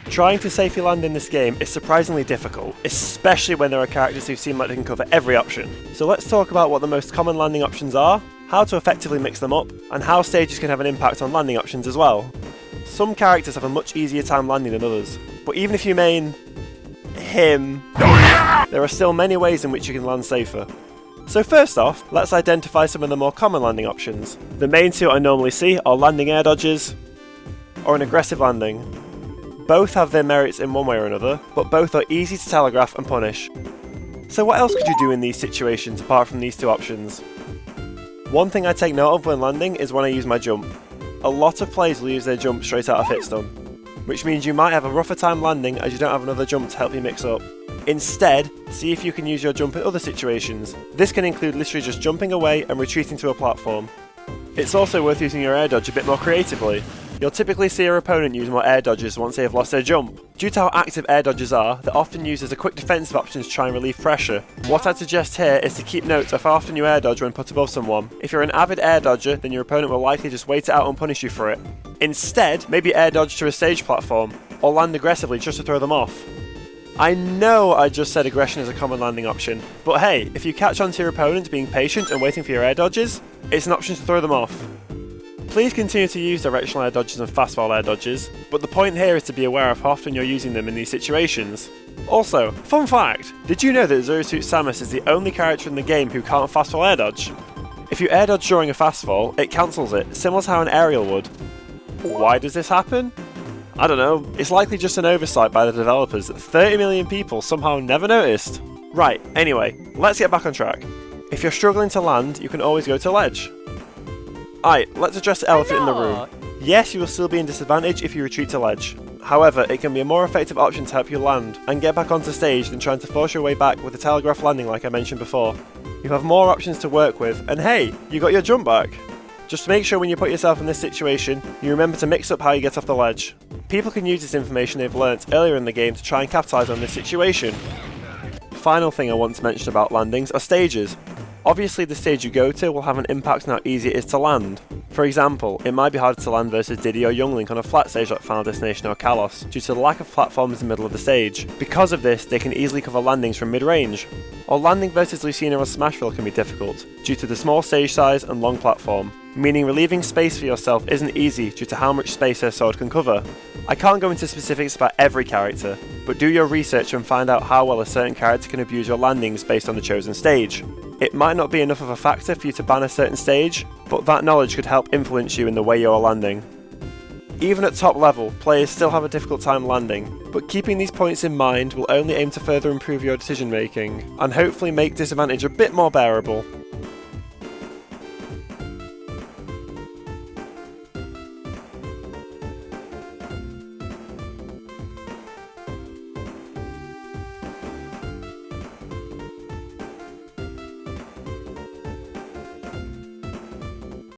Trying to safely land in this game is surprisingly difficult, especially when there are characters who seem like they can cover every option. So let's talk about what the most common landing options are, how to effectively mix them up, and how stages can have an impact on landing options as well. Some characters have a much easier time landing than others, but even if you main him, there are still many ways in which you can land safer. So first off, let's identify some of the more common landing options. The main two I normally see are landing air dodges or an aggressive landing. Both have their merits in one way or another, but both are easy to telegraph and punish. So what else could you do in these situations apart from these two options? One thing I take note of when landing is when I use my jump. A lot of players will use their jump straight out of hit stun, which means you might have a rougher time landing as you don't have another jump to help you mix up. Instead, see if you can use your jump in other situations. This can include literally just jumping away and retreating to a platform. It's also worth using your air dodge a bit more creatively. You'll typically see your opponent use more air dodges once they have lost their jump. Due to how active air dodges are, they're often used as a quick defensive option to try and relieve pressure. What I'd suggest here is to keep notes of how often you air dodge when put above someone. If you're an avid air dodger, then your opponent will likely just wait it out and punish you for it. Instead, maybe air dodge to a stage platform, or land aggressively just to throw them off. I know I just said aggression is a common landing option, but hey, if you catch on to your opponent being patient and waiting for your air dodges, it's an option to throw them off. Please continue to use directional air dodges and fast fall air dodges, but the point here is to be aware of how often you're using them in these situations. Also, fun fact, did you know that Zero Suit Samus is the only character in the game who can't fast fall air dodge? If you air dodge during a fast fall, it cancels it, similar to how an aerial would. Why does this happen? I don't know, it's likely just an oversight by the developers that 30 million people somehow never noticed. Right, anyway, let's get back on track. If you're struggling to land, you can always go to ledge. Alright, let's address the elephant in the room. Yes, you will still be in disadvantage if you retreat to ledge. However, it can be a more effective option to help you land and get back onto stage than trying to force your way back with a telegraph landing like I mentioned before. You have more options to work with, and hey, you got your jump back. Just make sure when you put yourself in this situation, you remember to mix up how you get off the ledge. People can use this information they've learnt earlier in the game to try and capitalise on this situation. Final thing I want to mention about landings are stages. Obviously the stage you go to will have an impact on how easy it is to land. For example, it might be harder to land versus Diddy or Younglink on a flat stage like Final Destination or Kalos, due to the lack of platforms in the middle of the stage. Because of this, they can easily cover landings from mid-range. Or landing versus Lucina or Smashville can be difficult, due to the small stage size and long platform, meaning relieving space for yourself isn't easy due to how much space her sword can cover. I can't go into specifics about every character, but do your research and find out how well a certain character can abuse your landings based on the chosen stage. It might not be enough of a factor for you to ban a certain stage, but that knowledge could help influence you in the way you're landing. Even at top level, players still have a difficult time landing, but keeping these points in mind will only aim to further improve your decision making, and hopefully make disadvantage a bit more bearable.